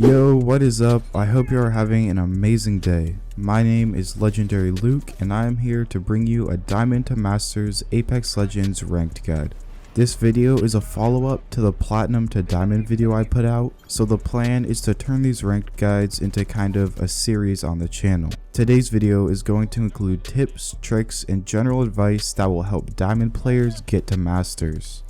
Yo, what is up? I hope you are having an amazing day. My name is Legendary Luke and I am here to bring you a Diamond to Masters Apex Legends ranked guide. This video is a follow-up to the Platinum to Diamond video I put out, so the plan is to turn these ranked guides into kind of a series on the channel. Today's video is going to include tips, tricks, and general advice that will help Diamond players get to Masters.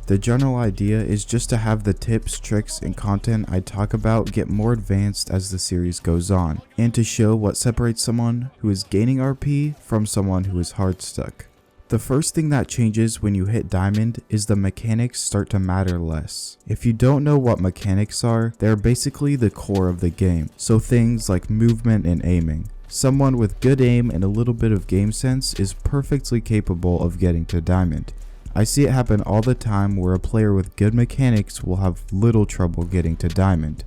The general idea is just to have the tips, tricks, and content I talk about get more advanced as the series goes on, and to show what separates someone who is gaining RP from someone who is hard stuck. The first thing that changes when you hit Diamond is the mechanics start to matter less. If you don't know what mechanics are, they're basically the core of the game, so things like movement and aiming. Someone with good aim and a little bit of game sense is perfectly capable of getting to Diamond. I see it happen all the time where a player with good mechanics will have little trouble getting to Diamond,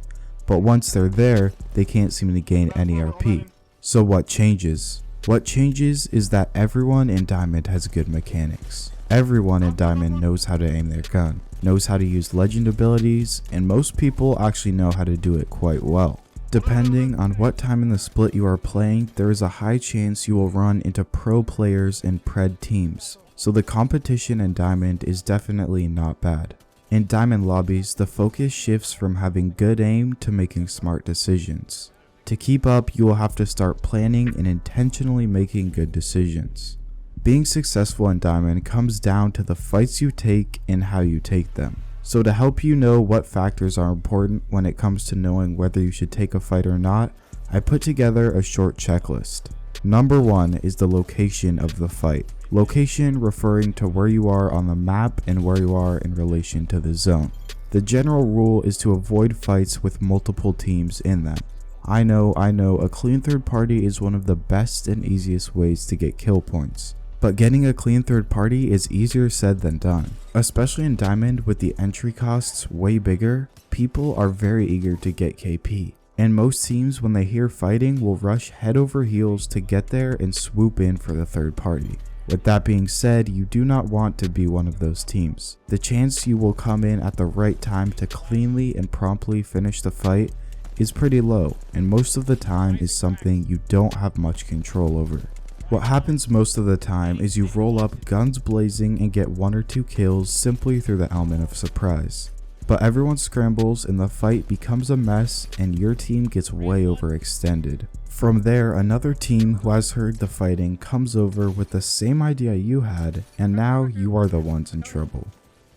but once they're there, they can't seem to gain any RP. So what changes? What changes is that everyone in Diamond has good mechanics. Everyone in Diamond knows how to aim their gun, knows how to use legend abilities, and most people actually know how to do it quite well. Depending on what time in the split you are playing, there is a high chance you will run into pro players and pred teams. So the competition in Diamond is definitely not bad. In Diamond lobbies, the focus shifts from having good aim to making smart decisions. To keep up, you will have to start planning and intentionally making good decisions. Being successful in Diamond comes down to the fights you take and how you take them. So to help you know what factors are important when it comes to knowing whether you should take a fight or not, I put together a short checklist. Number 1 is the location of the fight. Location referring to where you are on the map and where you are in relation to the zone. The general rule is to avoid fights with multiple teams in them. I know, a clean third party is one of the best and easiest ways to get kill points. But getting a clean third party is easier said than done. Especially in Diamond with the entry costs way bigger, people are very eager to get KP. And most teams, when they hear fighting, will rush head over heels to get there and swoop in for the third party. With that being said, you do not want to be one of those teams. The chance you will come in at the right time to cleanly and promptly finish the fight is pretty low, and most of the time is something you don't have much control over. What happens most of the time is you roll up guns blazing and get 1 or 2 kills simply through the element of surprise. But everyone scrambles and the fight becomes a mess and your team gets way overextended. From there, another team who has heard the fighting comes over with the same idea you had, and now you are the ones in trouble.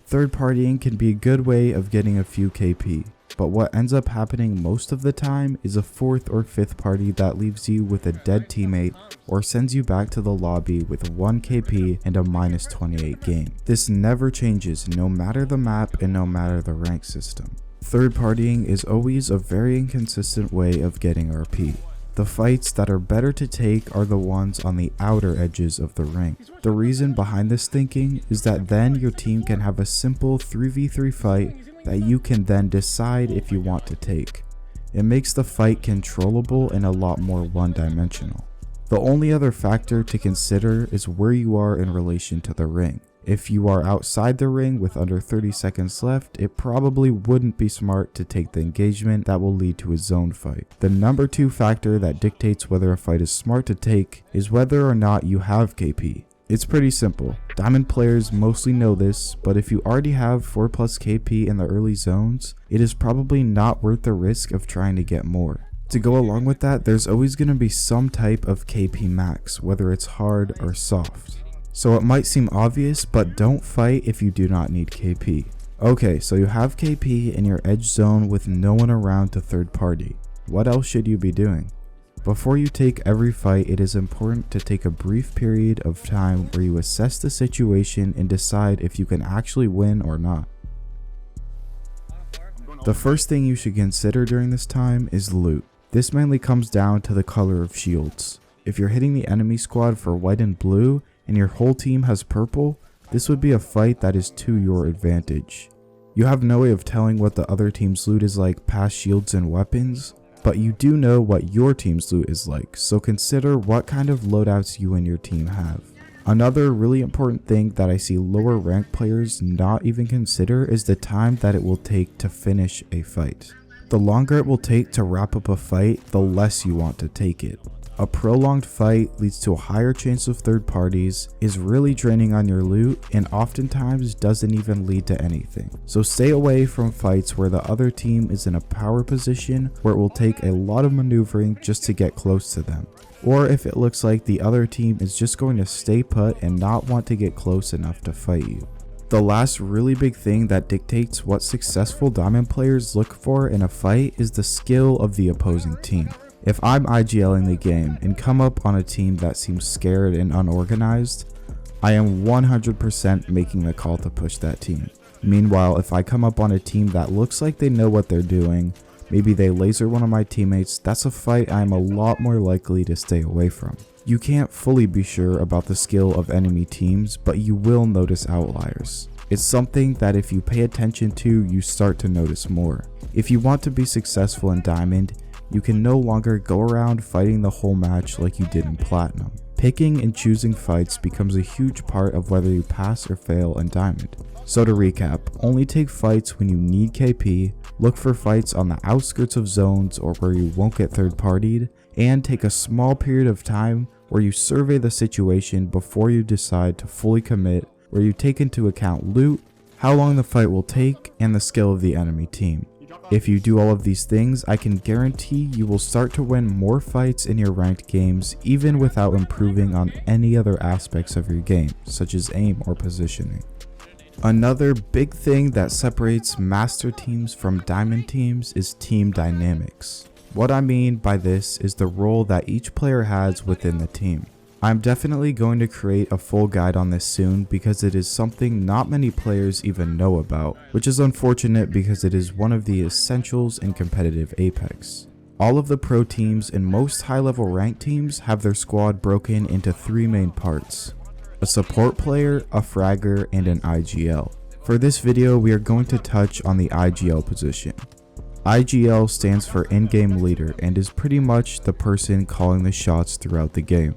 Third partying can be a good way of getting a few KP, but what ends up happening most of the time is a 4th or 5th party that leaves you with a dead teammate or sends you back to the lobby with 1 KP and a -28 game. This never changes no matter the map and no matter the rank system. Third partying is always a very inconsistent way of getting RP. The fights that are better to take are the ones on the outer edges of the ring. The reason behind this thinking is that then your team can have a simple 3v3 fight that you can then decide if you want to take. It makes the fight controllable and a lot more one-dimensional. The only other factor to consider is where you are in relation to the ring. If you are outside the ring with under 30 seconds left, it probably wouldn't be smart to take the engagement that will lead to a zone fight. The number 2 factor that dictates whether a fight is smart to take is whether or not you have KP. It's pretty simple. Diamond players mostly know this, but if you already have 4+ KP in the early zones, it is probably not worth the risk of trying to get more. To go along with that, there's always going to be some type of KP max, whether it's hard or soft. So it might seem obvious, but don't fight if you do not need KP. Okay, so you have KP in your edge zone with no one around to third party. What else should you be doing? Before you take every fight, it is important to take a brief period of time where you assess the situation and decide if you can actually win or not. The first thing you should consider during this time is loot. This mainly comes down to the color of shields. If you're hitting the enemy squad for white and blue, and your whole team has purple, this would be a fight that is to your advantage. You have no way of telling what the other team's loot is like past shields and weapons, but you do know what your team's loot is like, so consider what kind of loadouts you and your team have. Another really important thing that I see lower rank players not even consider is the time that it will take to finish a fight. The longer it will take to wrap up a fight, the less you want to take it. A prolonged fight leads to a higher chance of third parties, is really draining on your loot, and oftentimes doesn't even lead to anything. So stay away from fights where the other team is in a power position where it will take a lot of maneuvering just to get close to them. Or if it looks like the other team is just going to stay put and not want to get close enough to fight you. The last really big thing that dictates what successful diamond players look for in a fight is the skill of the opposing team. If I'm IGLing the game and come up on a team that seems scared and unorganized, I am 100% making the call to push that team. Meanwhile, if I come up on a team that looks like they know what they're doing, maybe they laser one of my teammates, that's a fight I'm a lot more likely to stay away from. You can't fully be sure about the skill of enemy teams, but you will notice outliers. It's something that if you pay attention to, you start to notice more. If you want to be successful in Diamond, you can no longer go around fighting the whole match like you did in Platinum. Picking and choosing fights becomes a huge part of whether you pass or fail in Diamond. So to recap, only take fights when you need KP, look for fights on the outskirts of zones or where you won't get third partied, and take a small period of time where you survey the situation before you decide to fully commit, where you take into account loot, how long the fight will take, and the skill of the enemy team. If you do all of these things, I can guarantee you will start to win more fights in your ranked games even without improving on any other aspects of your game, such as aim or positioning. Another big thing that separates master teams from diamond teams is team dynamics. What I mean by this is the role that each player has within the team. I'm definitely going to create a full guide on this soon because it is something not many players even know about, which is unfortunate because it is one of the essentials in competitive Apex. All of the pro teams and most high-level ranked teams have their squad broken into 3 main parts: a support player, a fragger, and an IGL. For this video, we are going to touch on the IGL position. IGL stands for in-game leader and is pretty much the person calling the shots throughout the game.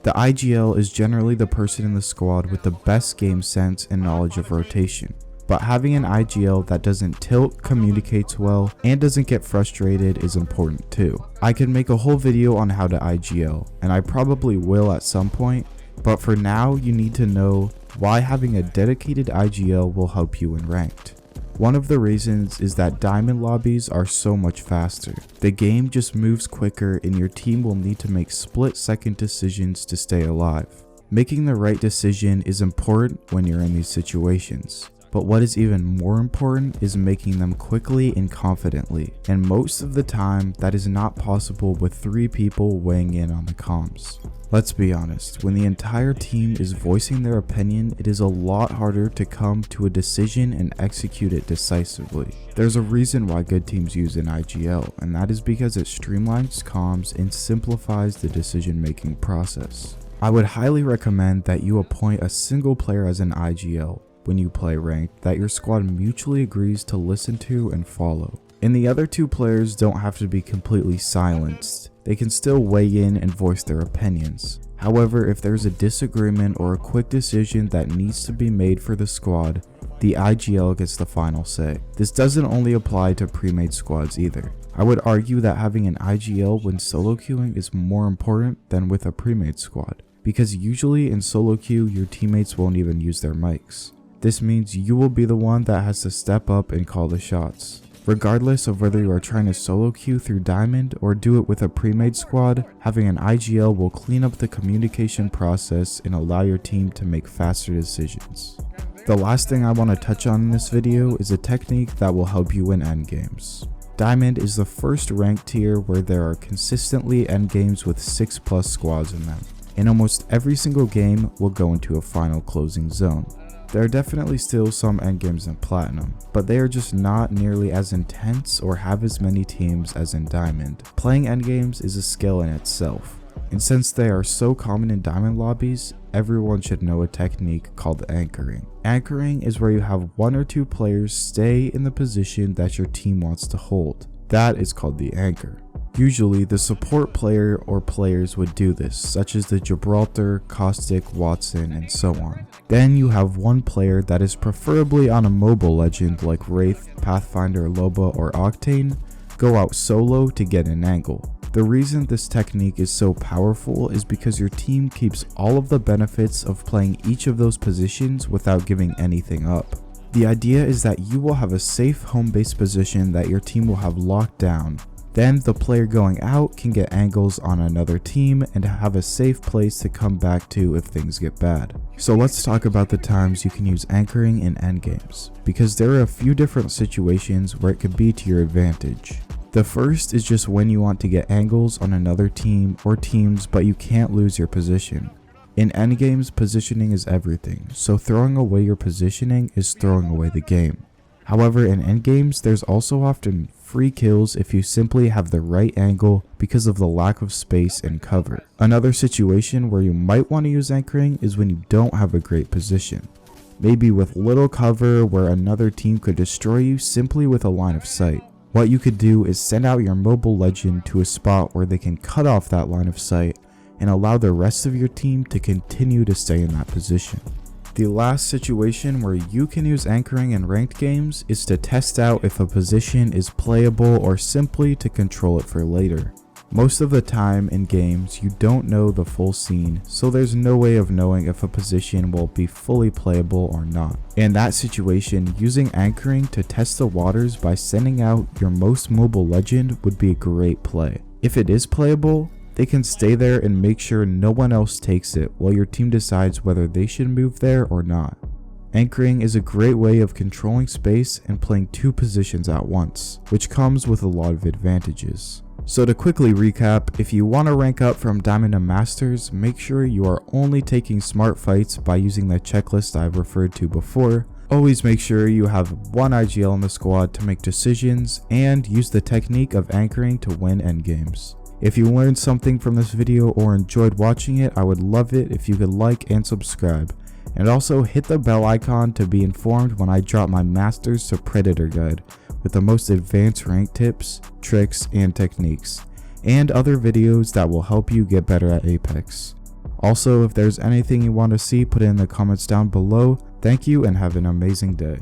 The IGL is generally the person in the squad with the best game sense and knowledge of rotation, but having an IGL that doesn't tilt, communicates well, and doesn't get frustrated is important too. I could make a whole video on how to IGL, and I probably will at some point, but for now you need to know why having a dedicated IGL will help you in ranked. One of the reasons is that diamond lobbies are so much faster. The game just moves quicker and your team will need to make split-second decisions to stay alive. Making the right decision is important when you're in these situations. But what is even more important is making them quickly and confidently, and most of the time that is not possible with 3 people weighing in on the comms. Let's be honest, when the entire team is voicing their opinion, it is a lot harder to come to a decision and execute it decisively. There's a reason why good teams use an IGL, and that is because it streamlines comms and simplifies the decision-making process. I would highly recommend that you appoint a single player as an IGL when you play ranked that your squad mutually agrees to listen to and follow. And the other 2 players don't have to be completely silenced. They can still weigh in and voice their opinions. However, if there's a disagreement or a quick decision that needs to be made for the squad, the IGL gets the final say. This doesn't only apply to pre-made squads either. I would argue that having an IGL when solo queuing is more important than with a pre-made squad, because usually in solo queue your teammates won't even use their mics. This means you will be the one that has to step up and call the shots. Regardless of whether you are trying to solo queue through Diamond or do it with a pre-made squad, having an IGL will clean up the communication process and allow your team to make faster decisions. The last thing I want to touch on in this video is a technique that will help you win endgames. Diamond is the first ranked tier where there are consistently endgames with 6+ squads in them, and almost every single game will go into a final closing zone. There are definitely still some endgames in Platinum, but they are just not nearly as intense or have as many teams as in Diamond. Playing endgames is a skill in itself, and since they are so common in Diamond lobbies, everyone should know a technique called anchoring. Anchoring is where you have 1 or 2 players stay in the position that your team wants to hold. That is called the anchor. Usually, the support player or players would do this, such as the Gibraltar, Caustic, Watson, and so on. Then you have 1 player that is preferably on a mobile legend like Wraith, Pathfinder, Loba, or Octane, go out solo to get an angle. The reason this technique is so powerful is because your team keeps all of the benefits of playing each of those positions without giving anything up. The idea is that you will have a safe home base position that your team will have locked down. Then the player going out can get angles on another team and have a safe place to come back to if things get bad. So let's talk about the times you can use anchoring in endgames, because there are a few different situations where it could be to your advantage. The first is just when you want to get angles on another team or teams but you can't lose your position. In endgames, positioning is everything, so throwing away your positioning is throwing away the game. However, in endgames, there's also often free kills if you simply have the right angle because of the lack of space and cover. Another situation where you might want to use anchoring is when you don't have a great position. Maybe with little cover where another team could destroy you simply with a line of sight. What you could do is send out your mobile legend to a spot where they can cut off that line of sight and allow the rest of your team to continue to stay in that position. The last situation where you can use anchoring in ranked games is to test out if a position is playable or simply to control it for later. Most of the time in games you don't know the full scene, so there's no way of knowing if a position will be fully playable or not. In that situation, using anchoring to test the waters by sending out your most mobile legend would be a great play. If it is playable, they can stay there and make sure no one else takes it while your team decides whether they should move there or not. Anchoring is a great way of controlling space and playing two positions at once, which comes with a lot of advantages. So to quickly recap, if you want to rank up from Diamond to Masters, make sure you are only taking smart fights by using the checklist I've referred to before. Always make sure you have one IGL in the squad to make decisions, and use the technique of anchoring to win endgames. If you learned something from this video or enjoyed watching it, I would love it if you could like and subscribe. And also hit the bell icon to be informed when I drop my Masters to Predator guide with the most advanced rank tips, tricks, and techniques, and other videos that will help you get better at Apex. Also, if there's anything you want to see, put it in the comments down below. Thank you and have an amazing day.